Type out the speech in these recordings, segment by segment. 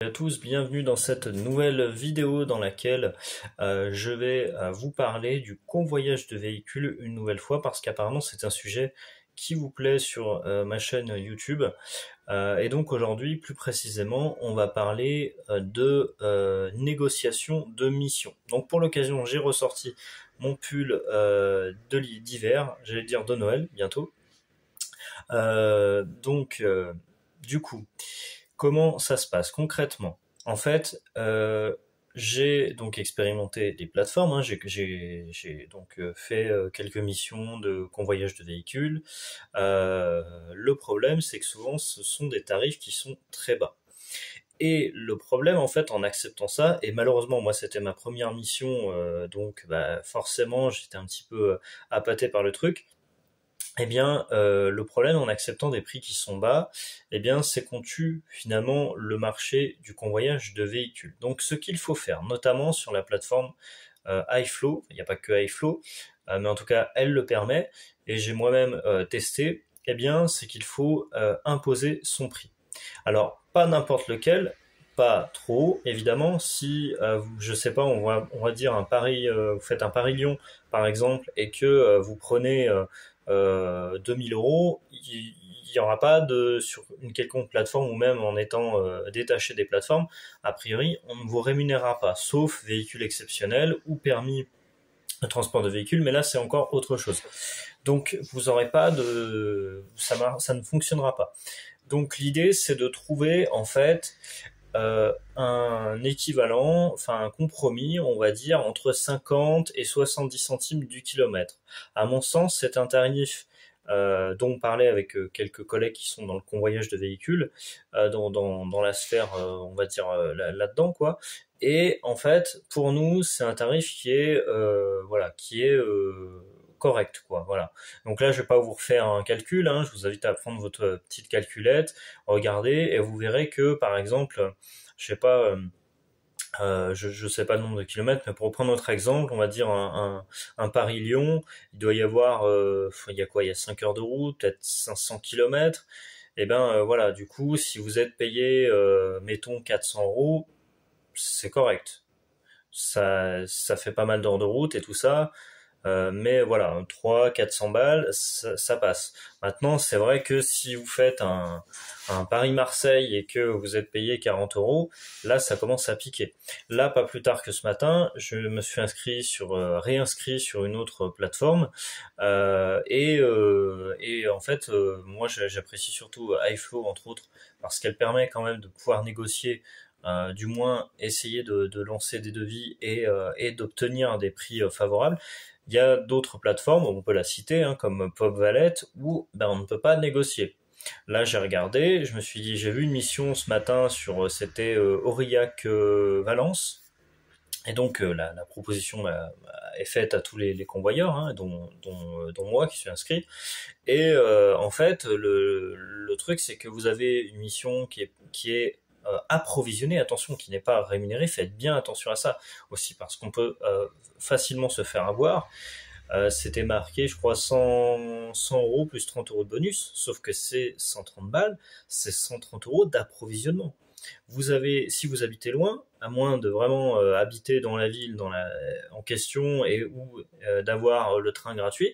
À tous, bienvenue dans cette nouvelle vidéo dans laquelle je vais vous parler du convoyage de véhicules une nouvelle fois parce qu'apparemment c'est un sujet qui vous plaît sur ma chaîne YouTube. Et donc aujourd'hui, plus précisément, on va parler de négociation de mission. Donc pour l'occasion, j'ai ressorti mon pull d'hiver, j'allais dire de Noël bientôt. Du coup, comment ça se passe concrètement? En fait, j'ai donc expérimenté des plateformes, hein, j'ai donc fait quelques missions de convoyage de véhicules. Le problème, c'est que souvent, ce sont des tarifs qui sont très bas. Et le problème, en fait, en acceptant ça, et malheureusement, moi, c'était ma première mission, donc bah, forcément, j'étais un petit peu appâté par le truc. Eh bien, le problème en acceptant des prix qui sont bas, eh bien, c'est qu'on tue finalement le marché du convoyage de véhicules. Donc, ce qu'il faut faire, notamment sur la plateforme iFlow, il n'y a pas que iFlow, mais en tout cas, elle le permet, et j'ai moi-même testé, eh bien, c'est qu'il faut imposer son prix. Alors, pas n'importe lequel, pas trop, évidemment. Si, je sais pas, on va dire un pari, vous faites un pari Lyon, par exemple, et que vous prenez 2000 euros, il n'y aura pas de sur une quelconque plateforme ou même en étant détaché des plateformes, a priori, on ne vous rémunérera pas, sauf véhicule exceptionnel ou permis de transport de véhicules, mais là c'est encore autre chose. Donc vous aurez pas de, ça ne fonctionnera pas. Donc l'idée c'est de trouver en fait un équivalent, enfin un compromis, on va dire, entre 50 et 70 centimes du kilomètre. À mon sens, c'est un tarif dont on parlait avec quelques collègues qui sont dans le convoyage de véhicules, dans la sphère, on va dire, là-dedans, quoi. Et en fait, pour nous, c'est un tarif qui est, voilà, qui est correct, quoi. Voilà. Donc là, je vais pas vous refaire un calcul, hein, je vous invite à prendre votre petite calculette, regardez, et vous verrez que, par exemple, je sais pas, je sais pas le nombre de kilomètres, mais pour reprendre notre exemple, on va dire un Paris-Lyon, il doit y avoir, il y a quoi, il y a 5 heures de route, peut-être 500 kilomètres. Et ben voilà, du coup, si vous êtes payé, mettons 400 euros, c'est correct. Ça fait pas mal d'heures de route et tout ça. Mais voilà, 300-400 balles, ça passe. Maintenant, c'est vrai que si vous faites un Paris-Marseille et que vous êtes payé 40 euros, là, ça commence à piquer. Là, pas plus tard que ce matin, je me suis réinscrit sur une autre plateforme. Et en fait, moi, j'apprécie surtout iFlow, entre autres, parce qu'elle permet quand même de pouvoir négocier du moins essayer de lancer des devis et d'obtenir des prix favorables. Il y a d'autres plateformes, on peut la citer, hein, comme PopValet, où ben, on ne peut pas négocier. Là, j'ai regardé, je me suis dit, j'ai vu une mission ce matin c'était Aurillac Valence, et donc la proposition est faite à tous les convoyeurs, hein, dont moi qui suis inscrit. Et en fait, le truc, c'est que vous avez une mission qui est approvisionnée, attention, qui n'est pas rémunérée, faites bien attention à ça aussi, parce qu'on peut facilement se faire avoir. C'était marqué, je crois, 100 euros plus 30 euros de bonus, sauf que c'est 130 balles, c'est 130 euros d'approvisionnement. Si vous habitez loin, à moins de vraiment habiter dans la ville en question et ou d'avoir le train gratuit,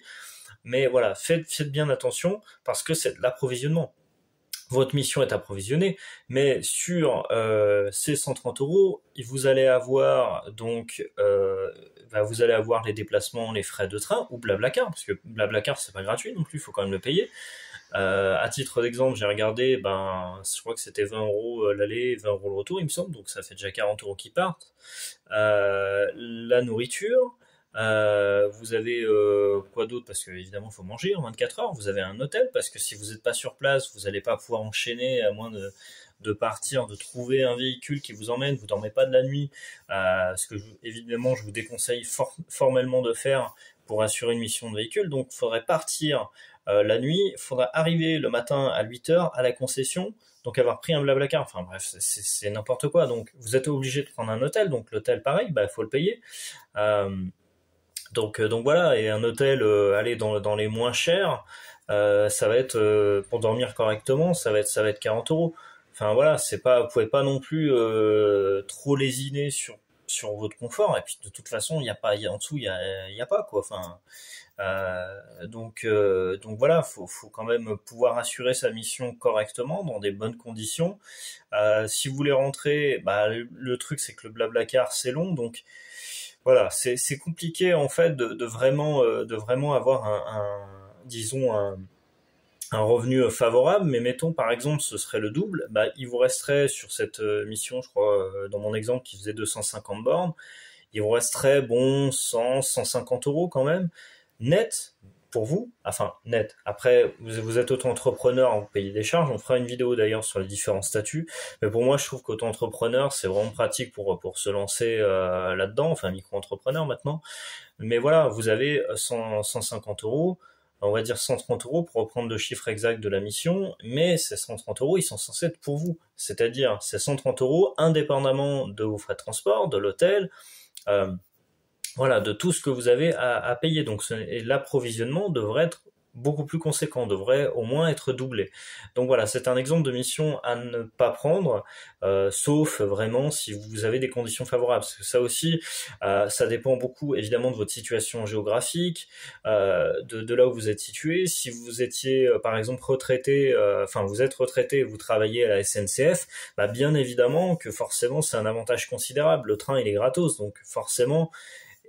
mais voilà, faites bien attention parce que c'est de l'approvisionnement. Votre mission est approvisionnée, mais sur ces 130 euros, vous allez avoir donc vous allez avoir les déplacements, les frais de train ou Blablacar, parce que Blablacar c'est pas gratuit non plus, il faut quand même le payer. À titre d'exemple, j'ai regardé, je crois que c'était 20 euros l'aller, 20 euros le retour, il me semble, donc ça fait déjà 40 euros qui partent. La nourriture, vous avez quoi d'autre? Parce que évidemment, il faut manger en 24 heures. Vous avez un hôtel parce que si vous n'êtes pas sur place, vous n'allez pas pouvoir enchaîner à moins de partir, de trouver un véhicule qui vous emmène. Vous dormez pas de la nuit, ce que évidemment je vous déconseille formellement de faire pour assurer une mission de véhicule. Donc, il faudrait partir la nuit. Il faudra arriver le matin à 8 heures à la concession. Donc avoir pris un Blablacar, enfin bref, c'est n'importe quoi. Donc vous êtes obligé de prendre un hôtel. Donc l'hôtel, pareil, il faut le payer. Euh, donc voilà, et un hôtel, aller dans les moins chers, ça va être pour dormir correctement, ça va être 40 euros. Enfin voilà, c'est pas, vous pouvez pas non plus trop lésiner sur votre confort. Et puis de toute façon, il y a pas, en dessous, il y a pas quoi. Enfin, donc voilà, faut quand même pouvoir assurer sa mission correctement dans des bonnes conditions. Si vous voulez rentrer, bah le truc c'est que le Blablacar c'est long, donc voilà, c'est compliqué en fait de vraiment avoir disons un revenu favorable, mais mettons par exemple ce serait le double, bah il vous resterait sur cette mission, je crois dans mon exemple qui faisait 250 bornes, il vous resterait bon 100, 150 euros quand même net pour vous, enfin net. Après vous êtes auto-entrepreneur, vous payez des charges, on fera une vidéo d'ailleurs sur les différents statuts, mais pour moi je trouve qu'auto-entrepreneur c'est vraiment pratique pour se lancer là-dedans, enfin micro-entrepreneur maintenant. Mais voilà, vous avez 100, 150 euros, on va dire 130 euros pour reprendre le chiffre exact de la mission, mais ces 130 euros, ils sont censés être pour vous. C'est-à-dire, ces 130 euros, indépendamment de vos frais de transport, de l'hôtel, euh, voilà, de tout ce que vous avez à payer. Donc et l'approvisionnement devrait être beaucoup plus conséquent, devrait au moins être doublé. Donc voilà, c'est un exemple de mission à ne pas prendre, sauf vraiment si vous avez des conditions favorables. Parce que ça aussi, ça dépend beaucoup évidemment de votre situation géographique, de là où vous êtes situé. Si vous étiez par exemple retraité, enfin vous êtes retraité et vous travaillez à la SNCF, bah, bien évidemment que forcément c'est un avantage considérable. Le train il est gratos, donc forcément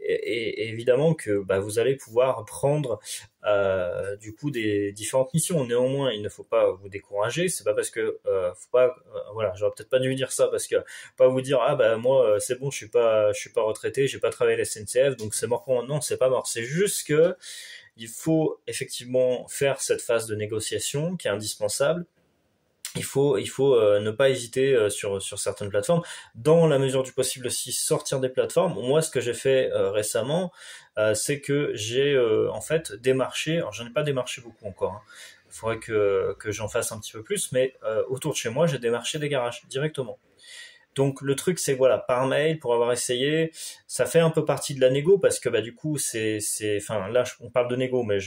et évidemment que bah, vous allez pouvoir prendre du coup des différentes missions. Néanmoins, il ne faut pas vous décourager. C'est pas parce que faut pas voilà, j'aurais peut-être pas dû dire ça parce que pas vous dire ah bah moi c'est bon, je suis pas retraité, j'ai pas travaillé à la SNCF donc c'est mort pour moi. Non, c'est pas mort. C'est juste que il faut effectivement faire cette phase de négociation qui est indispensable. Il faut ne pas hésiter sur certaines plateformes. Dans la mesure du possible aussi sortir des plateformes. Moi, ce que j'ai fait récemment, c'est que j'ai en fait démarché. Alors, j'en ai pas démarché beaucoup encore, hein. Il faudrait que j'en fasse un petit peu plus, mais autour de chez moi, j'ai démarché des garages directement. Donc le truc c'est que voilà, par mail pour avoir essayé, ça fait un peu partie de la négo parce que bah du coup enfin là on parle de négo mais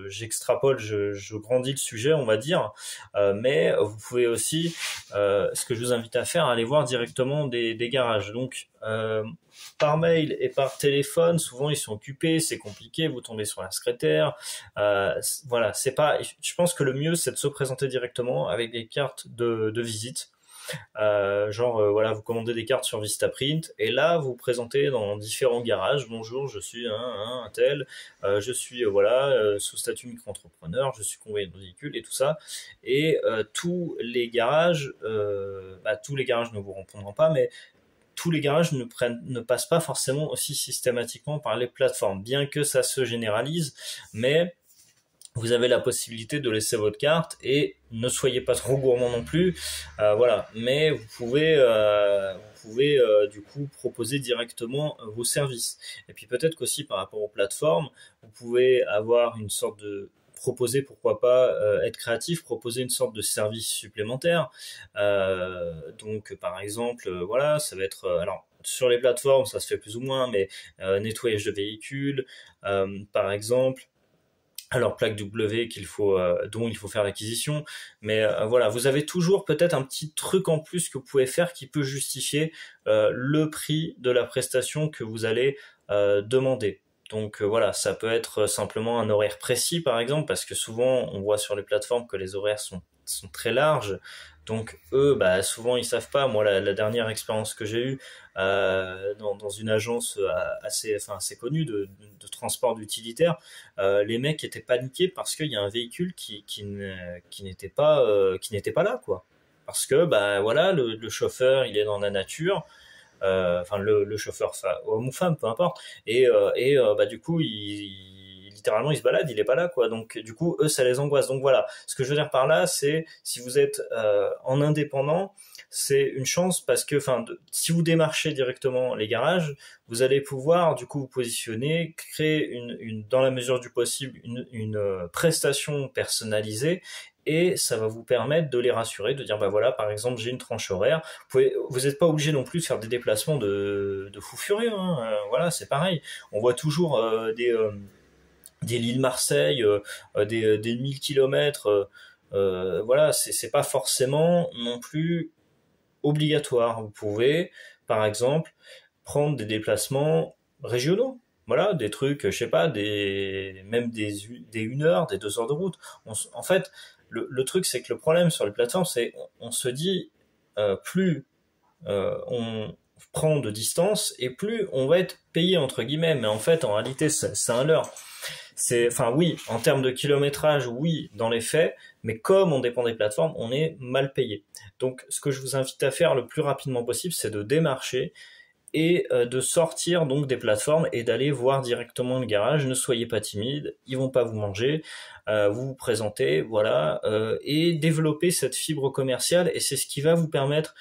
j'extrapole, je grandis le sujet on va dire. Mais vous pouvez aussi, ce que je vous invite à faire, aller voir directement des garages. Donc par mail et par téléphone, souvent ils sont occupés, c'est compliqué, vous tombez sur la secrétaire. Voilà, c'est pas. Je pense que le mieux c'est de se présenter directement avec des cartes de visite. Voilà, vous commandez des cartes sur Vistaprint et là vous vous présentez dans différents garages. Bonjour, je suis un tel, je suis voilà sous statut micro-entrepreneur, je suis convoyeur de véhicule et tout ça. Et tous les garages ne vous répondront pas, mais tous les garages ne passent pas forcément aussi systématiquement par les plateformes, bien que ça se généralise, mais vous avez la possibilité de laisser votre carte et ne soyez pas trop gourmand non plus, voilà. Mais vous pouvez du coup proposer directement vos services. Et puis peut-être qu'aussi par rapport aux plateformes, vous pouvez avoir une sorte de proposer pourquoi pas être créatif, proposer une sorte de service supplémentaire. Donc par exemple, voilà, ça va être alors sur les plateformes, ça se fait plus ou moins, mais nettoyage de véhicules, par exemple alors plaque W dont il faut faire l'acquisition, mais voilà, vous avez toujours peut-être un petit truc en plus que vous pouvez faire qui peut justifier le prix de la prestation que vous allez demander. Donc voilà, ça peut être simplement un horaire précis par exemple, parce que souvent on voit sur les plateformes que les horaires sont très larges. Donc eux, bah, souvent ils savent pas. Moi, la dernière expérience que j'ai eue dans une agence assez connue de transport d'utilitaires, les mecs étaient paniqués parce qu'il y a un véhicule qui n'était pas là, quoi. Parce que bah voilà, le chauffeur il est dans la nature, enfin le chauffeur, homme ou femme, peu importe, bah du coup littéralement il se balade, il est pas là quoi. Donc du coup eux ça les angoisse. Donc voilà, ce que je veux dire par là, c'est si vous êtes en indépendant, c'est une chance parce que enfin si vous démarchez directement les garages, vous allez pouvoir du coup vous positionner, créer dans la mesure du possible une prestation personnalisée et ça va vous permettre de les rassurer, de dire bah voilà par exemple j'ai une tranche horaire, vous n'êtes pas obligé non plus de faire des déplacements de fou furieux, hein. Voilà c'est pareil, on voit toujours des Lille-Marseille, des 1000 kilomètres. Voilà, c'est pas forcément non plus obligatoire. Vous pouvez, par exemple, prendre des déplacements régionaux. Voilà, des trucs, je sais pas, même des 1 heure, des 2 heures de route. En fait, le truc, c'est que le problème sur les plateformes, c'est on se dit, plus on prend de distance et plus on va être payé entre guillemets. Mais en fait, en réalité, c'est un leurre. Enfin oui, en termes de kilométrage, oui, dans les faits, mais comme on dépend des plateformes, on est mal payé. Donc, ce que je vous invite à faire le plus rapidement possible, c'est de démarcher et de sortir donc des plateformes et d'aller voir directement le garage. Ne soyez pas timide, ils vont pas vous manger, vous vous présentez, voilà, et développer cette fibre commerciale, et c'est ce qui va vous permettre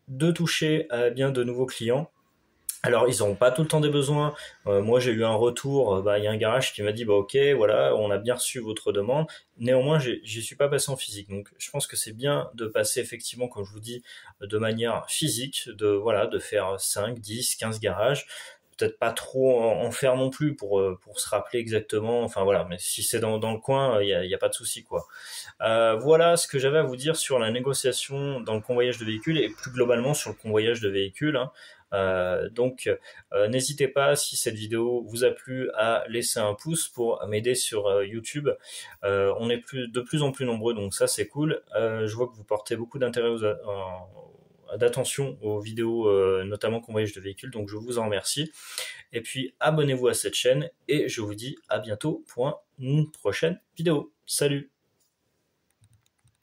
de toucher bien de nouveaux clients. Alors ils n'auront pas tout le temps des besoins. Moi j'ai eu un retour, il y a un garage qui m'a dit bah ok voilà on a bien reçu votre demande. Néanmoins j'y suis pas passé en physique. Donc je pense que c'est bien de passer effectivement comme je vous dis de manière physique, de faire 5, 10, 15 garages. Peut-être pas trop en faire non plus pour se rappeler exactement. Enfin voilà, mais si c'est dans le coin, y a pas de souci quoi. Voilà ce que j'avais à vous dire sur la négociation dans le convoyage de véhicules et plus globalement sur le convoyage de véhicules, hein. N'hésitez pas, si cette vidéo vous a plu, à laisser un pouce pour m'aider sur YouTube. On est de plus en plus nombreux, donc ça c'est cool. Je vois que vous portez beaucoup d'intérêt d'attention aux vidéos, notamment convoyage de véhicules, donc je vous en remercie. Et puis abonnez-vous à cette chaîne et je vous dis à bientôt pour une prochaine vidéo. Salut!